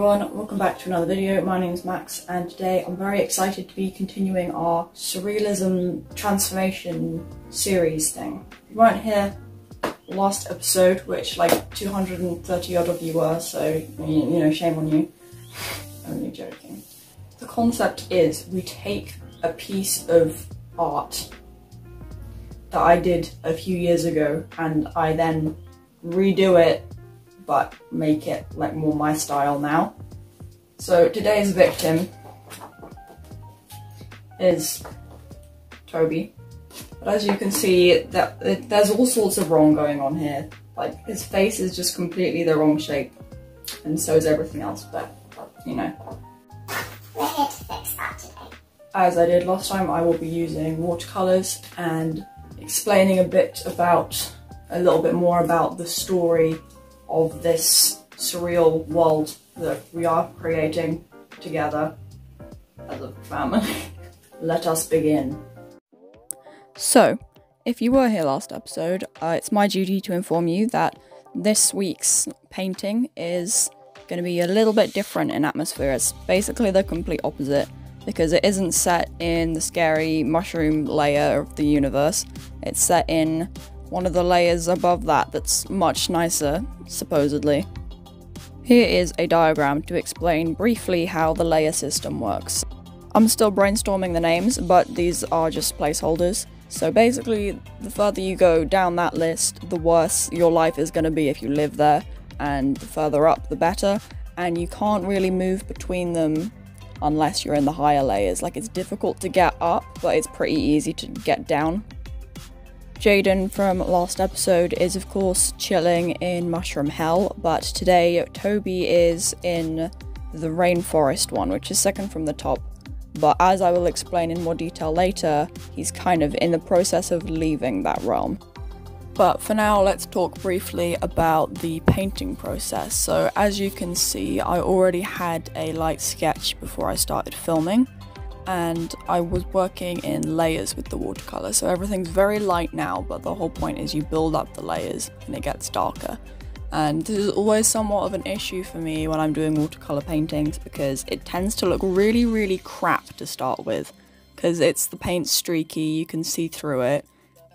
everyone, welcome back to another video. My name is Max and today I'm very excited to be continuing our surrealism transformation series thing. If you weren't here last episode, which like 230 odd of you were, so you know, shame on you. Only joking. The concept is we take a piece of art that I did a few years ago and I then redo it but make it like more my style now. So today's victim is Toby, but as you can see there's all sorts of wrong going on here. Like his face is just completely the wrong shape and so is everything else, but you know. We're here to fix that today. As I did last time, I will be using watercolours and explaining a little bit more about the story of this surreal world that we are creating together as a family. Let us begin. So, if you were here last episode, it's my duty to inform you that this week's painting is going to be a little bit different in atmosphere. It's basically the complete opposite, because it isn't set in the scary mushroom layer of the universe. It's set in one of the layers above that's much nicer, supposedly. Here is a diagram to explain briefly how the layer system works. I'm still brainstorming the names, but these are just placeholders. So basically, the further you go down that list, the worse your life is going to be if you live there, and the further up, the better, and you can't really move between them unless you're in the higher layers. Like, it's difficult to get up, but it's pretty easy to get down. Jaden from last episode is of course chilling in Mushroom Hell, but today Toby is in the Rainforest one, which is second from the top. But as I will explain in more detail later, he's kind of in the process of leaving that realm. But for now, let's talk briefly about the painting process. So as you can see, I already had a light sketch before I started filming, and I was working in layers with the watercolour. So everything's very light now, but the whole point is you build up the layers and it gets darker. And this is always somewhat of an issue for me when I'm doing watercolour paintings, because it tends to look really, really crap to start with, because the paint's streaky, you can see through it,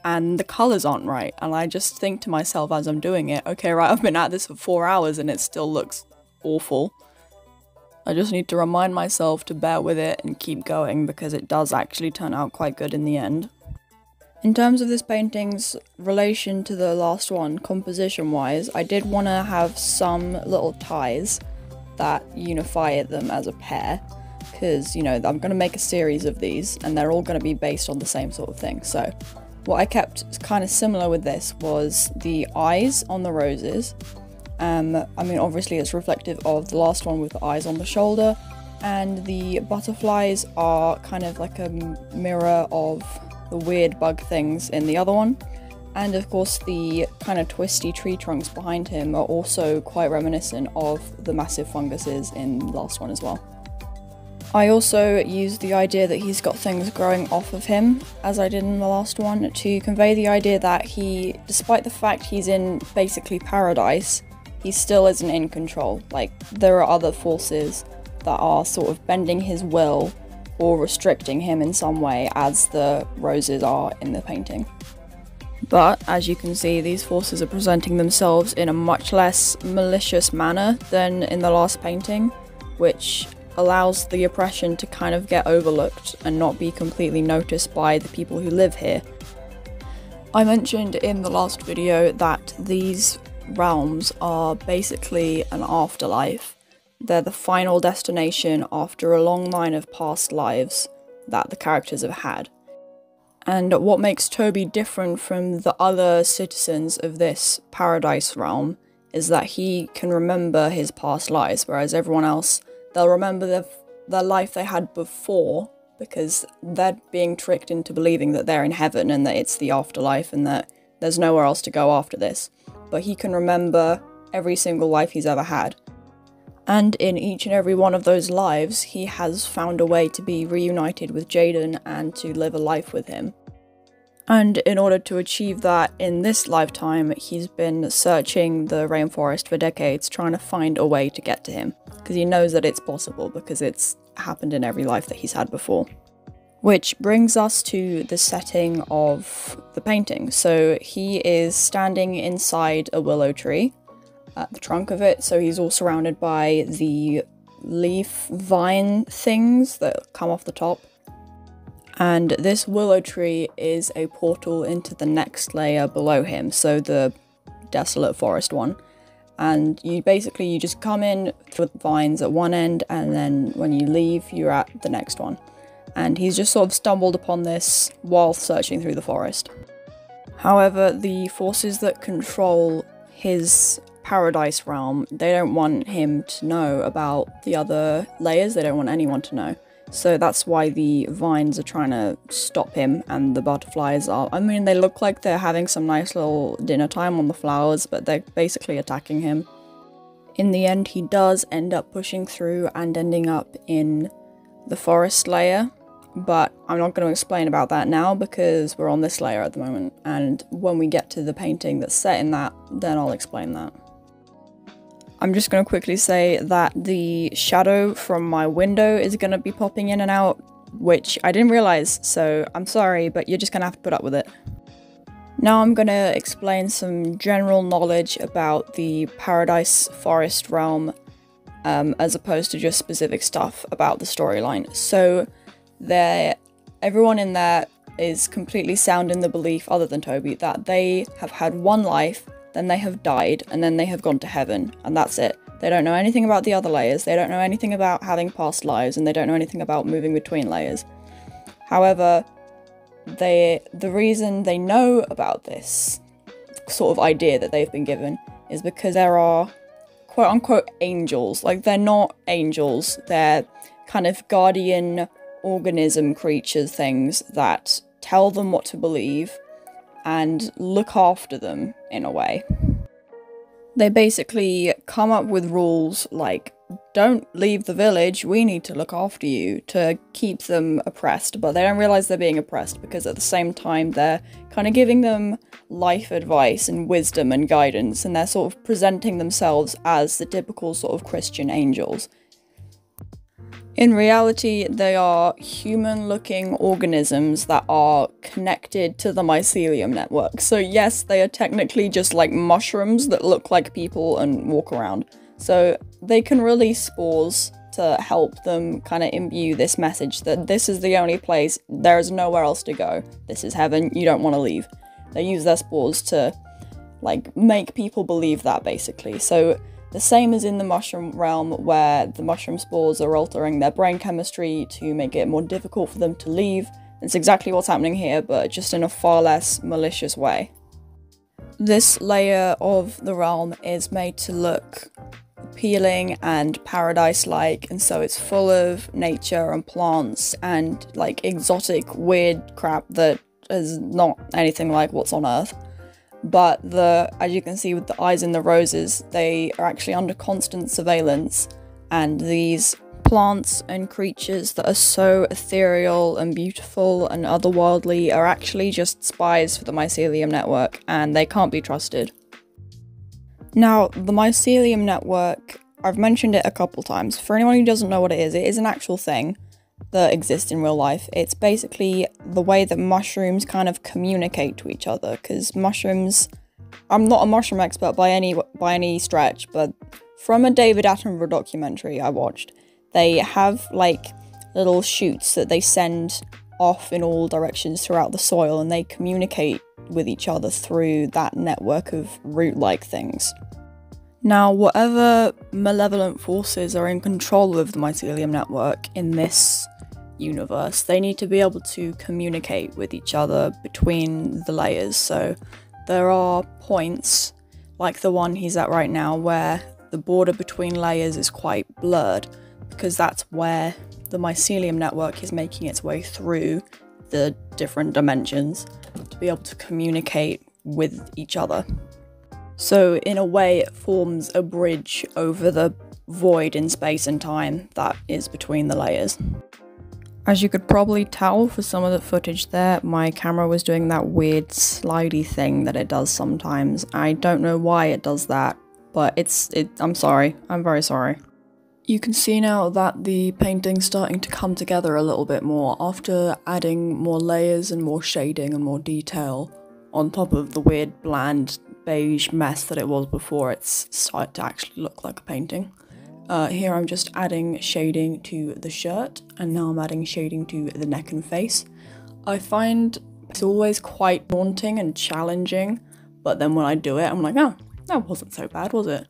and the colours aren't right, and I just think to myself as I'm doing it, okay, right, I've been at this for 4 hours and it still looks awful. I just need to remind myself to bear with it and keep going, because it does actually turn out quite good in the end. In terms of this painting's relation to the last one, composition-wise, I did want to have some little ties that unify them as a pair, because, you know, I'm going to make a series of these, and they're all going to be based on the same sort of thing. So what I kept kind of similar with this was the eyes on the roses. I mean, obviously it's reflective of the last one with the eyes on the shoulder, and the butterflies are kind of like a mirror of the weird bug things in the other one. And of course the kind of twisty tree trunks behind him are also quite reminiscent of the massive funguses in the last one as well. I also used the idea that he's got things growing off of him, as I did in the last one, to convey the idea that he, despite the fact he's in basically paradise, he still isn't in control. Like, there are other forces that are sort of bending his will or restricting him in some way, as the roses are in the painting. But, as you can see, these forces are presenting themselves in a much less malicious manner than in the last painting, which allows the oppression to kind of get overlooked and not be completely noticed by the people who live here. I mentioned in the last video that these realms are basically an afterlife. They're the final destination after a long line of past lives that the characters have had. And what makes Toby different from the other citizens of this paradise realm is that he can remember his past lives, whereas everyone else, they'll remember their life they had before, because they're being tricked into believing that they're in heaven and that it's the afterlife and that there's nowhere else to go after this. But he can remember every single life he's ever had. And in each and every one of those lives, he has found a way to be reunited with Jaden and to live a life with him. And in order to achieve that in this lifetime, he's been searching the rainforest for decades, trying to find a way to get to him. Because he knows that it's possible, because it's happened in every life that he's had before. Which brings us to the setting of the painting. So he is standing inside a willow tree at the trunk of it, so he's all surrounded by the leaf vine things that come off the top. And this willow tree is a portal into the next layer below him, so the desolate forest one. And you just come in with vines at one end, and then when you leave, you're at the next one. And he's just sort of stumbled upon this while searching through the forest. However, the forces that control his paradise realm, they don't want him to know about the other layers, they don't want anyone to know. So that's why the vines are trying to stop him, and the butterflies are, I mean, they look like they're having some nice little dinner time on the flowers, but they're basically attacking him. In the end, he does end up pushing through and ending up in the forest layer, but I'm not going to explain about that now because we're on this layer at the moment, and when we get to the painting that's set in that, then I'll explain that. I'm just going to quickly say that the shadow from my window is going to be popping in and out, which I didn't realise, so I'm sorry, but you're just going to have to put up with it. Now I'm going to explain some general knowledge about the Paradise Forest realm, as opposed to just specific stuff about the storyline. So everyone in there is completely sound in the belief, other than Toby, that they have had one life, then they have died, and then they have gone to heaven, and that's it. They don't know anything about the other layers, they don't know anything about having past lives, and they don't know anything about moving between layers. However, the reason they know about this sort of idea that they've been given is because there are quote-unquote angels. Like, they're not angels, they're kind of guardian organism creatures things that tell them what to believe and look after them in a way. They basically come up with rules like, don't leave the village, we need to look after you, to keep them oppressed, but they don't realise they're being oppressed because at the same time they're kind of giving them life advice and wisdom and guidance, and they're sort of presenting themselves as the typical sort of Christian angels. In reality, they are human-looking organisms that are connected to the mycelium network. So yes, they are technically just like mushrooms that look like people and walk around. So they can release spores to help them kind of imbue this message that this is the only place, there is nowhere else to go. This is heaven, you don't want to leave. They use their spores to like make people believe that, basically. So the same as in the mushroom realm, where the mushroom spores are altering their brain chemistry to make it more difficult for them to leave. It's exactly what's happening here, but just in a far less malicious way. This layer of the realm is made to look appealing and paradise-like, and so it's full of nature and plants and like exotic weird crap that is not anything like what's on Earth. But as you can see with the eyes in the roses, they are actually under constant surveillance, and these plants and creatures that are so ethereal and beautiful and otherworldly are actually just spies for the mycelium network, and they can't be trusted. Now, the mycelium network, I've mentioned it a couple times. For anyone who doesn't know what it is an actual thing that exists in real life. It's basically the way that mushrooms kind of communicate to each other, because mushrooms, I'm not a mushroom expert by any stretch, but from a David Attenborough documentary I watched, they have like little shoots that they send off in all directions throughout the soil, and they communicate with each other through that network of root-like things. Now, whatever malevolent forces are in control of the mycelium network in this universe, they need to be able to communicate with each other between the layers. So there are points, like the one he's at right now, where the border between layers is quite blurred, because that's where the mycelium network is making its way through the different dimensions to be able to communicate with each other. So in a way, it forms a bridge over the void in space and time that is between the layers. As you could probably tell for some of the footage there, my camera was doing that weird slidey thing that it does sometimes. I don't know why it does that, but I'm sorry. I'm very sorry. You can see now that the painting's starting to come together a little bit more after adding more layers and more shading and more detail on top of the weird bland beige mess that it was before. It's started to actually look like a painting. Here I'm just adding shading to the shirt, and now I'm adding shading to the neck and face. I find it's always quite daunting and challenging, but then when I do it, I'm like, oh, that wasn't so bad, was it?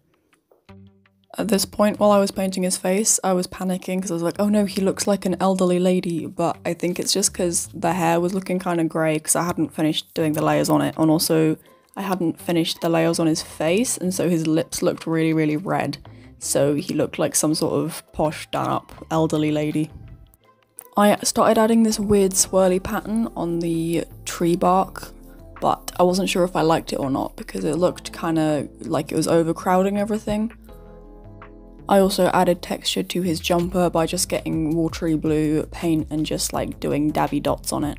At this point, while I was painting his face, I was panicking because I was like, oh no, he looks like an elderly lady, but I think it's just because the hair was looking kind of grey because I hadn't finished doing the layers on it, and also I hadn't finished the layers on his face, and so his lips looked really, really red. So he looked like some sort of posh, done-up elderly lady. I started adding this weird swirly pattern on the tree bark, but I wasn't sure if I liked it or not because it looked kind of like it was overcrowding everything. I also added texture to his jumper by just getting watery blue paint and just like doing dabby dots on it.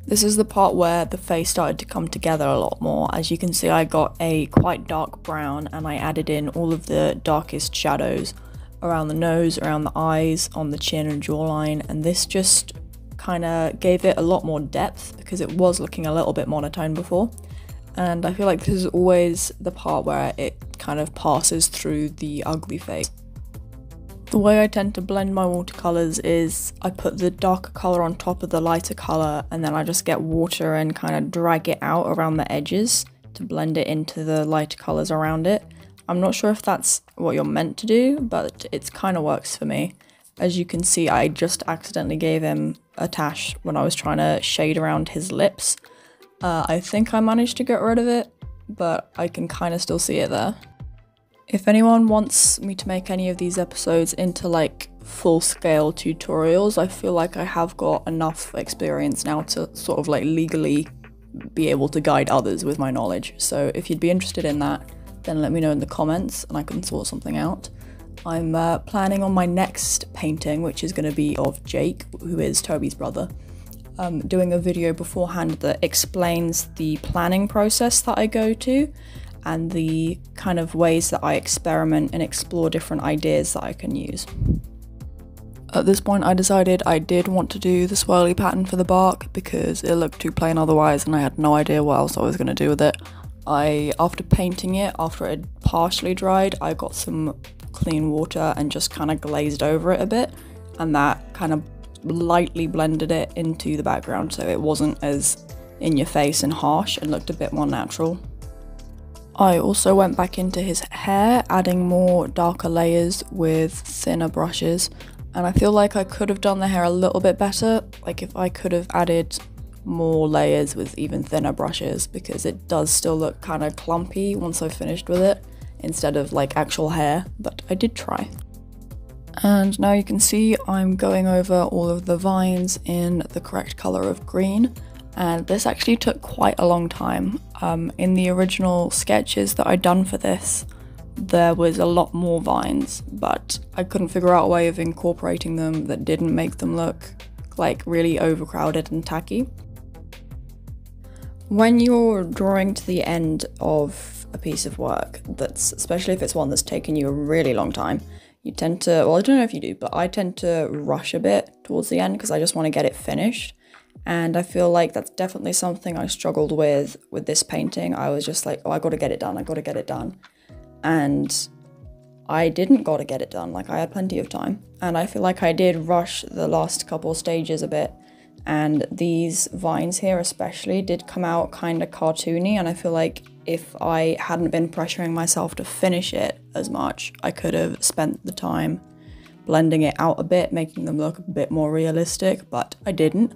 This is the part where the face started to come together a lot more. As you can see, I got a quite dark brown and I added in all of the darkest shadows around the nose, around the eyes, on the chin and jawline, and this just kind of gave it a lot more depth because it was looking a little bit monotone before. And I feel like this is always the part where it kind of passes through the ugly face. The way I tend to blend my watercolours is I put the darker colour on top of the lighter colour, and then I just get water and kind of drag it out around the edges to blend it into the lighter colours around it. I'm not sure if that's what you're meant to do, but it kind of works for me. As you can see, I just accidentally gave him a tash when I was trying to shade around his lips. I think I managed to get rid of it, but I can kind of still see it there. If anyone wants me to make any of these episodes into like full-scale tutorials, I feel like I have got enough experience now to sort of like legally be able to guide others with my knowledge. So if you'd be interested in that, then let me know in the comments and I can sort something out. I'm planning on my next painting, which is going to be of Jake, who is Toby's brother. Doing a video beforehand that explains the planning process that I go to and the kind of ways that I experiment and explore different ideas that I can use. At this point I decided I did want to do the swirly pattern for the bark because it looked too plain otherwise and I had no idea what else I was going to do with it. After painting it, after it had partially dried, I got some clean water and just kind of glazed over it a bit, and that kind of lightly blended it into the background so it wasn't as in your face and harsh and looked a bit more natural. I also went back into his hair, adding more darker layers with thinner brushes, and I feel like I could have done the hair a little bit better, like if I could have added more layers with even thinner brushes, because it does still look kind of clumpy once I've finished with it instead of like actual hair, but I did try. And now you can see I'm going over all of the vines in the correct colour of green, and this actually took quite a long time. In the original sketches that I'd done for this, there was a lot more vines, but I couldn't figure out a way of incorporating them that didn't make them look like really overcrowded and tacky. When you're drawing to the end of a piece of work, especially if it's one that's taken you a really long time, you tend to, well, I don't know if you do, but I tend to rush a bit towards the end because I just want to get it finished. And I feel like that's definitely something I struggled with this painting. I was just like, oh, I gotta get it done, I gotta get it done. And I didn't gotta get it done, like I had plenty of time. And I feel like I did rush the last couple stages a bit. And these vines here especially did come out kind of cartoony, and I feel like if I hadn't been pressuring myself to finish it as much, I could have spent the time blending it out a bit, making them look a bit more realistic, but I didn't.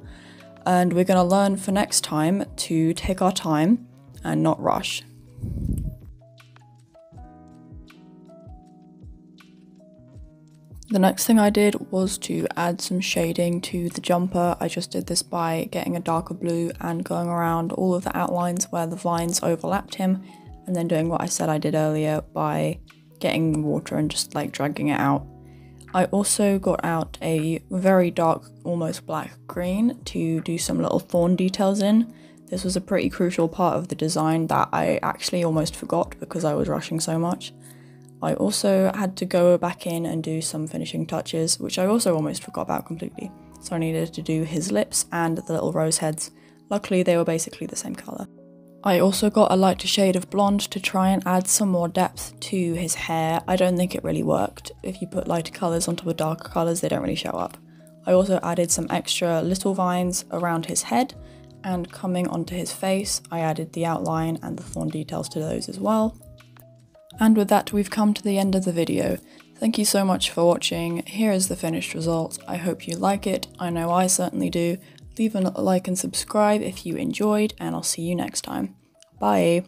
And we're going to learn for next time to take our time and not rush. The next thing I did was to add some shading to the jumper. I just did this by getting a darker blue and going around all of the outlines where the vines overlapped him, and then doing what I said I did earlier by getting water and just like dragging it out. I also got out a very dark, almost black green to do some little thorn details in. This was a pretty crucial part of the design that I actually almost forgot because I was rushing so much. I also had to go back in and do some finishing touches, which I also almost forgot about completely. So I needed to do his lips and the little rose heads. Luckily they were basically the same colour. I also got a lighter shade of blonde to try and add some more depth to his hair. I don't think it really worked. If you put lighter colours on top of darker colours, they don't really show up. I also added some extra little vines around his head, and coming onto his face, I added the outline and the thorn details to those as well. And with that, we've come to the end of the video. Thank you so much for watching. Here is the finished result. I hope you like it. I know I certainly do. Leave a like and subscribe if you enjoyed, and I'll see you next time. Bye!